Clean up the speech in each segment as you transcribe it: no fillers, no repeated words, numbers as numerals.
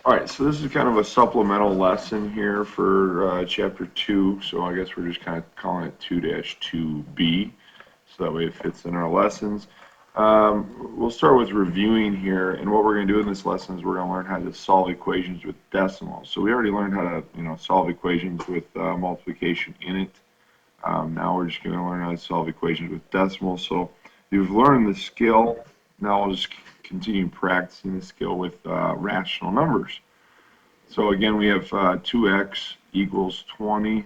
All right, so this is kind of a supplemental lesson here for chapter 2. So I guess we're just kind of calling it 2-2B. So that way it fits in our lessons. We'll start with reviewing here, and what we're going to do in this lesson is we're going to learn how to solve equations with decimals. So we already learned how to, solve equations with multiplication in it. Now we're just going to learn how to solve equations with decimals. So you've learned the skill. Now we'll just continue practicing the skill with rational numbers. So again, we have 2x equals 20.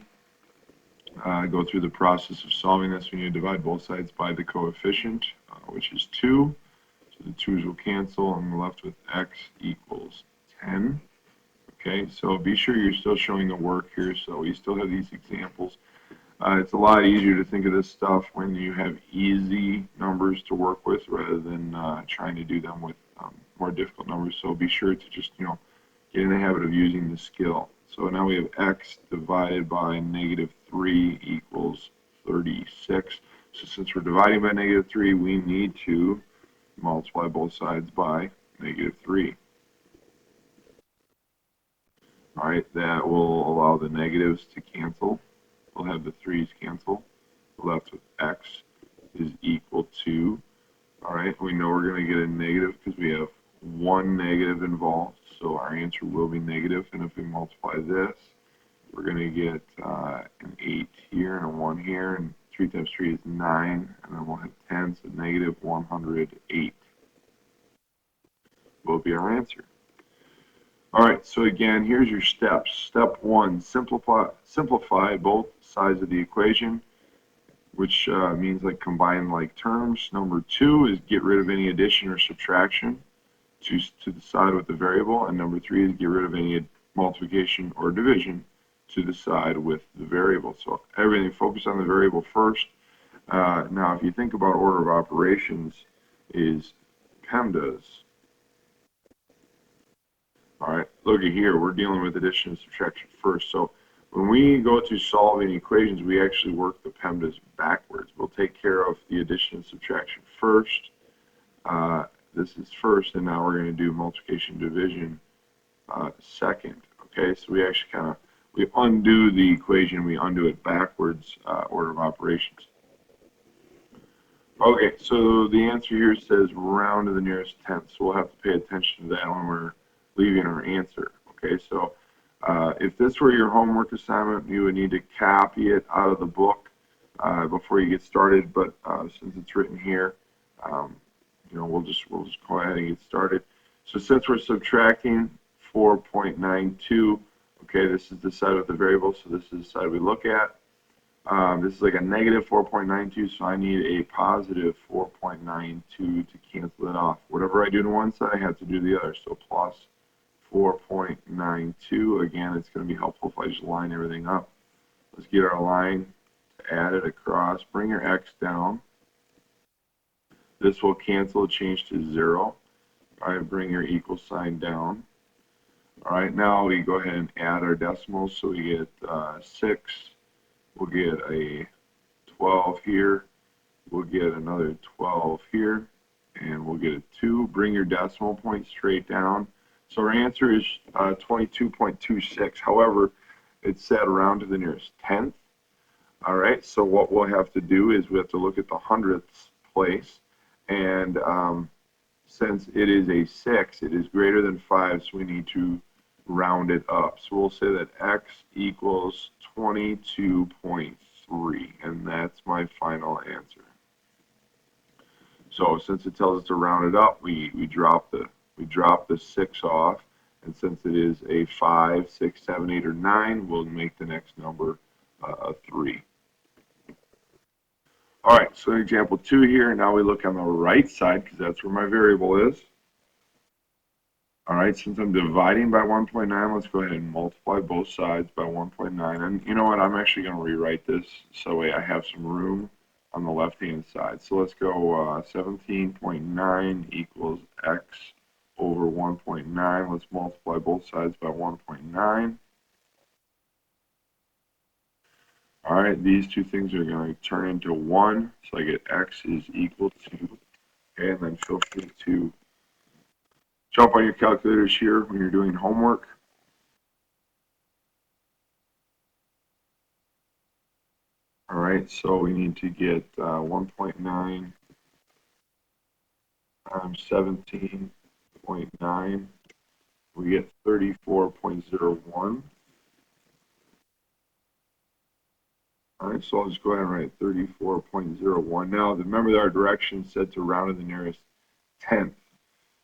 Go through the process of solving this. We need to divide both sides by the coefficient, which is 2. So the 2's will cancel, and we're left with x equals 10. Okay, so be sure you're still showing the work here. So we still have these examples. It's a lot easier to think of this stuff when you have easy numbers to work with rather than trying to do them with more difficult numbers. So be sure to just, get in the habit of using the skill. So now we have x divided by -3 equals 36. So since we're dividing by -3, we need to multiply both sides by -3. All right, that will allow the negatives to cancel. We'll have the 3's cancel. We're left with x is equal to, all right, we know we're going to get a negative because we have one negative involved, so our answer will be negative. And if we multiply this, we're going to get an 8 here and a 1 here, and 3 times 3 is 9, and then we'll have 10, so negative 108 will be our answer. All right, so again, here's your steps. Step 1, simplify both sides of the equation, which means like combine like terms. Number 2 is get rid of any addition or subtraction to the side with the variable. And number 3 is get rid of any multiplication or division to the side with the variable. So everything, focus on the variable first. Now, if you think about order of operations is PEMDAS. All right, look at here, we're dealing with addition and subtraction first. So when we go to solving equations, we actually work the PEMDAS backwards. We'll take care of the addition and subtraction first. This is first, and now we're going to do multiplication division second. Okay, so we actually we undo the equation, we undo it backwards, order of operations. Okay, so the answer here says round to the nearest tenth, so we'll have to pay attention to that when we're leaving our answer. Okay, so if this were your homework assignment, you would need to copy it out of the book before you get started. But since it's written here, we'll just go ahead and get started. So since we're subtracting 4.92, okay, this is the side of the variable, so this is the side we look at. This is like a negative 4.92, so I need a positive 4.92 to cancel it off. Whatever I do to one side, I have to do the other. So plus 4.92. Again, it's going to be helpful if I just line everything up. Let's get our line, add it across, bring your x down. This will cancel, change to 0. All right, bring your equal sign down. All right, now we go ahead and add our decimals. So we get 6. We'll get a 12 here. We'll get another 12 here. And we'll get a 2. Bring your decimal point straight down. So our answer is 22.26. However, it's set around to the nearest tenth. All right, so what we'll have to do is we have to look at the hundredths place. And since it is a 6, it is greater than 5, so we need to round it up. So we'll say that x equals 22.3, and that's my final answer. So since it tells us to round it up, we drop the 6 off, and since it is a 5, 6, 7, 8, or 9, we'll make the next number a 3. All right, so example 2 here. Now we look on the right side because that's where my variable is. All right, since I'm dividing by 1.9, let's go ahead and multiply both sides by 1.9. And you know what? I'm actually going to rewrite this so that way I have some room on the left-hand side. So let's go 17.9 equals x over 1.9. Let's multiply both sides by 1.9. All right, these two things are going to turn into 1, so I get x is equal to, okay, and then feel free to Jump on your calculators here when you're doing homework. All right, so we need to get 1.9 times 17.9. We get 34.01. All right, so I'll just go ahead and write 34.01. Now, remember that our direction said to round to the nearest tenth.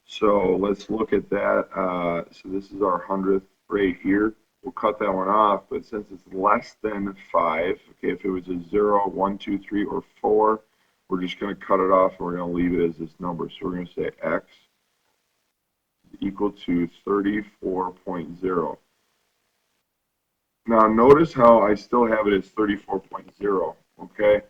So let's look at that. So this is our hundredth right here. We'll cut that one off, but since it's less than 5, okay, if it was a 0, 1, 2, 3, or 4, we're just going to cut it off and we're going to leave it as this number. So we're going to say x equal to 34.0. Now notice how I still have it as 34.0, okay?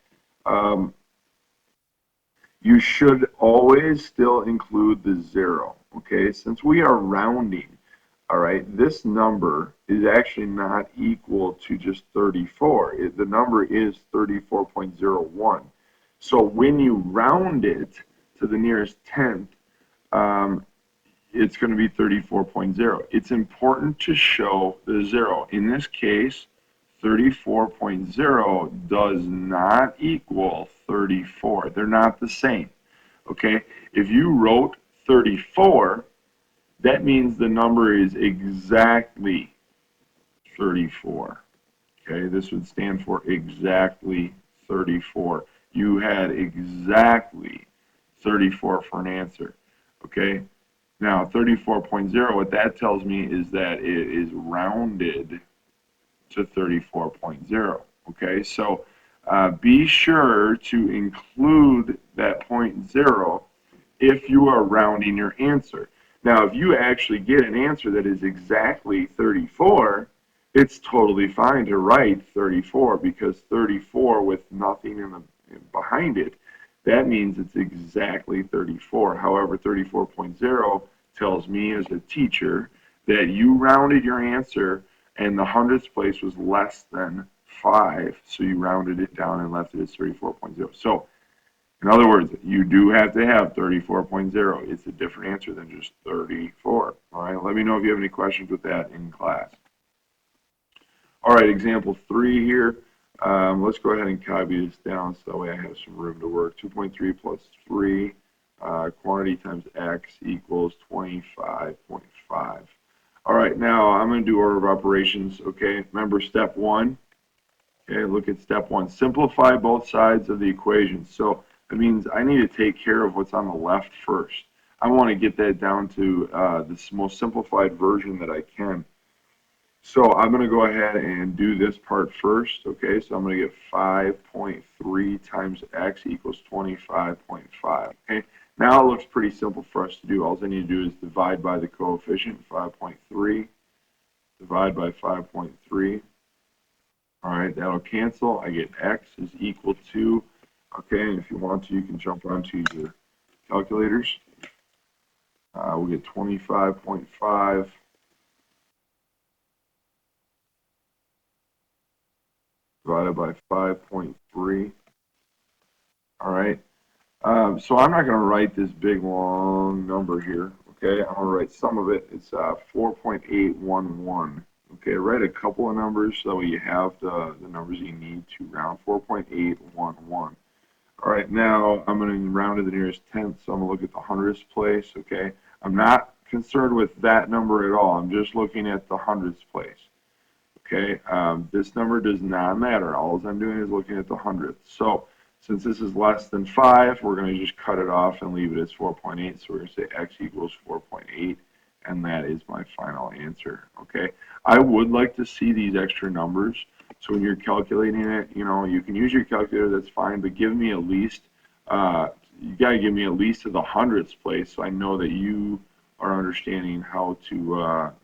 You should always still include the 0, okay? Since we are rounding, all right, this number is actually not equal to just 34. The number is 34.01. So when you round it to the nearest tenth, it's going to be 34.0. It's important to show the 0. In this case, 34.0 does not equal 34. They're not the same. Okay? If you wrote 34, that means the number is exactly 34. Okay? This would stand for exactly 34. You had exactly 34 for an answer. Okay? Now, 34.0, what that tells me is that it is rounded to 34.0. Okay, so be sure to include that 0.0 if you are rounding your answer. Now, if you actually get an answer that is exactly 34, it's totally fine to write 34 because 34 with nothing behind it, that means it's exactly 34. However, 34.0 tells me as a teacher that you rounded your answer and the hundredths place was less than 5, so you rounded it down and left it as 34.0. So, in other words, you do have to have 34.0. It's a different answer than just 34. All right, let me know if you have any questions with that in class. All right, example 3 here. Let's go ahead and copy this down so that way I have some room to work. 2.3 plus 3, quantity times x equals 25.5. All right, now I'm going to do order of operations, okay? Remember step 1? Okay, look at step 1. Simplify both sides of the equation. So that means I need to take care of what's on the left first. I want to get that down to this most simplified version that I can. So I'm going to go ahead and do this part first, okay? So I'm going to get 5.3 times x equals 25.5, okay? Now it looks pretty simple for us to do. All I need to do is divide by the coefficient, 5.3, divide by 5.3. All right, that'll cancel. I get x is equal to, okay, and if you want to, you can jump onto your calculators. We'll get 25.5 divided by 5.3. All right. So I'm not going to write this big long number here. Okay, I'm going to write some of it. It's 4.811. Okay, write a couple of numbers so you have the numbers you need to round. 4.811. All right, now I'm going to round to the nearest tenth, so I'm going to look at the hundredths place. Okay, I'm not concerned with that number at all. I'm just looking at the hundredths place. Okay, this number does not matter. All I'm doing is looking at the hundredths. So since this is less than 5, we're going to just cut it off and leave it as 4.8. So we're going to say x equals 4.8, and that is my final answer. Okay, I would like to see these extra numbers. So when you're calculating it, you know, you can use your calculator, that's fine, but give me at least, you got to give me at least to the hundredths place so I know that you are understanding how to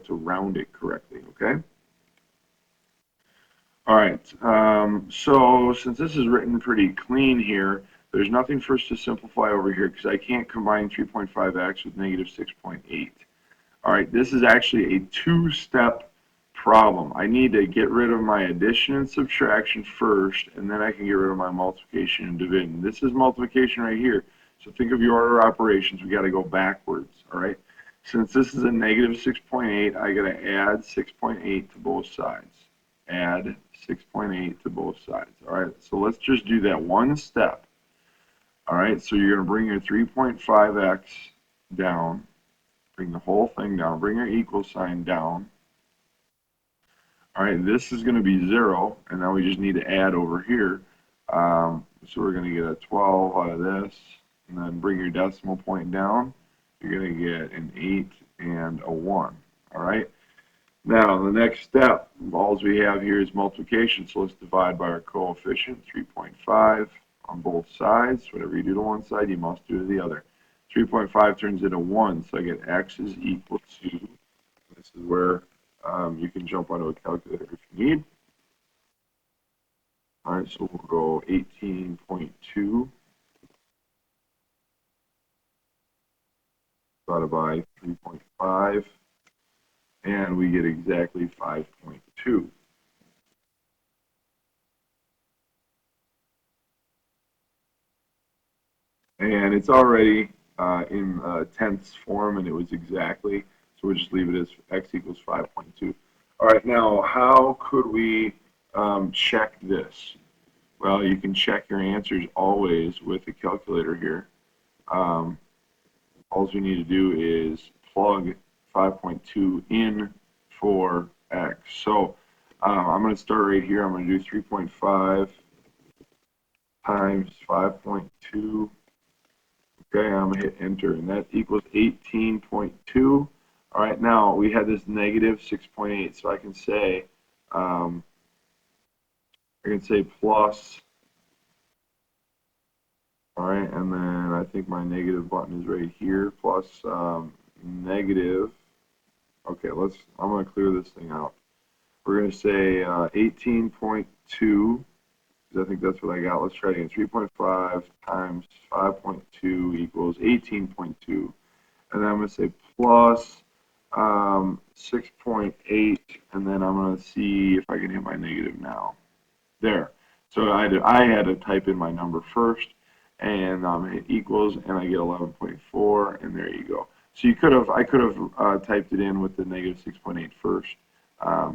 round it correctly, okay? All right, so since this is written pretty clean here, there's nothing for us to simplify over here because I can't combine 3.5x with negative 6.8. All right, this is actually a two-step problem. I need to get rid of my addition and subtraction first, and then I can get rid of my multiplication and division. This is multiplication right here. So think of your order of operations. We got to go backwards, all right? Since this is a negative 6.8, I got to add 6.8 to both sides. Add 6.8 to both sides. All right, so let's just do that one step. All right, so you're going to bring your 3.5x down, bring the whole thing down, bring your equal sign down. All right, this is going to be 0, and now we just need to add over here. So we're going to get a 12 out of this, and then bring your decimal point down. You're going to get an 8 and a 1. All right. Now, the next step, all we have here is multiplication. So let's divide by our coefficient, 3.5 on both sides. Whatever you do to one side, you must do to the other. 3.5 turns into 1, so I get x is equal to, this is where you can jump onto a calculator if you need. All right, so we'll go 18.2 divided by 3.5, and we get exactly 5.2. And it's already in tenths form, and it was exactly, so we'll just leave it as x equals 5.2. All right, now how could we check this? Well, you can check your answers always with the calculator here. All we need to do is plug 5.2 in for x. So I'm going to start right here. I'm going to do 3.5 times 5.2. Okay, I'm going to hit enter, and that equals 18.2. All right, now we had this negative 6.8, so I can say plus. All right, and then I think my negative button is right here, plus negative. Okay, I'm going to clear this thing out. We're going to say 18.2, because I think that's what I got. Let's try it again. 3.5 times 5.2 equals 18.2. And then I'm going to say plus 6.8, and then I'm going to see if I can hit my negative now. There. So I had to type in my number first, and hit equals, and I get 11.4, and there you go. So I could have typed it in with the negative 6.8 first,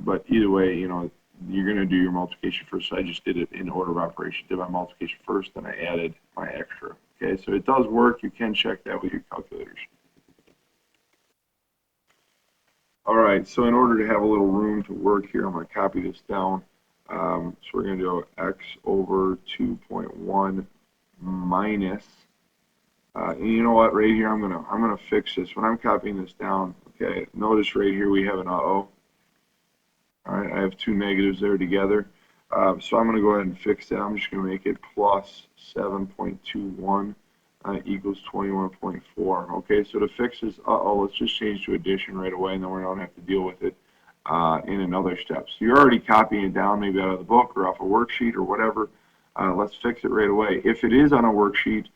but either way, you know, you're going to do your multiplication first. So I just did it in order of operation. Did my multiplication first, then I added my extra. Okay, so it does work. You can check that with your calculators. All right, so in order to have a little room to work here, I'm going to copy this down. So we're going to do x over 2.1 minus. And you know what? Right here, I'm gonna fix this. When I'm copying this down, okay. Notice right here we have an uh-oh. All right, I have two negatives there together. So I'm going to go ahead and fix that. I'm just going to make it plus 7.21 equals 21.4. Okay, so to fix this, let's just change to addition right away, and then we don't have to deal with it in another step. So you're already copying it down, maybe out of the book or off a worksheet or whatever. Let's fix it right away. If it is on a worksheet,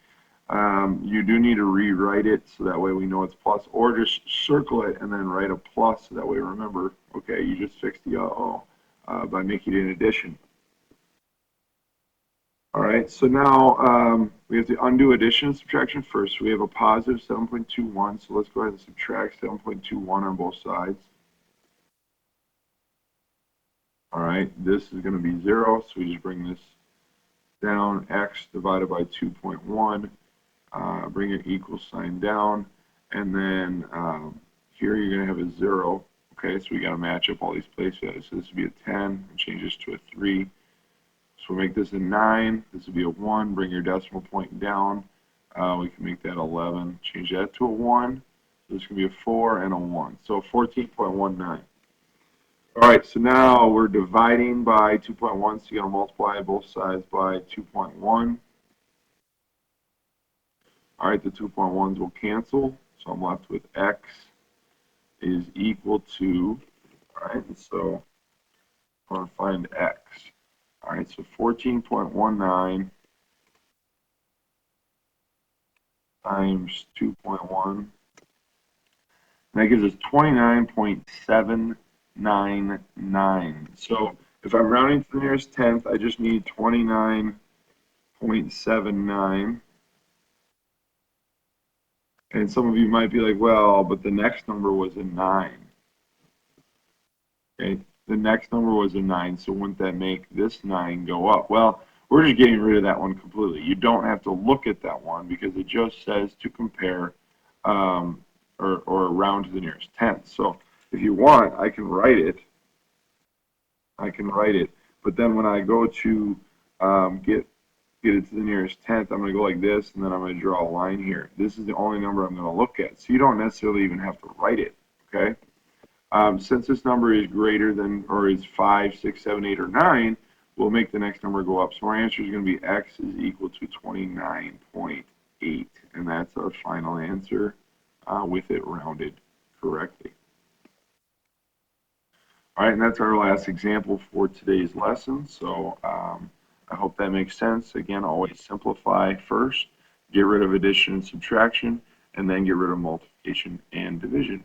you do need to rewrite it so that way we know it's plus, or just circle it and then write a plus so that way remember, okay, you just fixed the by making it an addition. All right, so now we have to undo addition and subtraction first. So we have a positive 7.21, so let's go ahead and subtract 7.21 on both sides. All right, this is going to be 0, so we just bring this down, x divided by 2.1. Bring your equal sign down, and then here you're going to have a 0. Okay, so we got to match up all these places. So this would be a 10, and change this to a 3. So we'll make this a 9. This would be a 1. Bring your decimal point down. We can make that 11. Change that to a 1. So this can be a 4 and a 1. So 14.19. All right, so now we're dividing by 2.1, so you're going to multiply both sides by 2.1. All right, the 2.1s will cancel, so I'm left with x is equal to, all right, so I'm going to find x. All right, so 14.19 times 2.1, that gives us 29.799. So if I'm rounding to the nearest tenth, I just need 29.79. And some of you might be like, well, but the next number was a 9. Okay, the next number was a 9, so wouldn't that make this 9 go up? Well, we're just getting rid of that one completely. You don't have to look at that one because it just says to compare or round to the nearest tenth. So if you want, I can write it. But then when I go to get it to the nearest tenth, I'm going to go like this, and then I'm going to draw a line here. This is the only number I'm going to look at. So you don't necessarily even have to write it, okay? Since this number is greater than, or is 5, 6, 7, 8, or 9, we'll make the next number go up. So our answer is going to be x is equal to 29.8, and that's our final answer with it rounded correctly. All right, and that's our last example for today's lesson. So I hope that makes sense. Again, always simplify first, get rid of addition and subtraction, and then get rid of multiplication and division.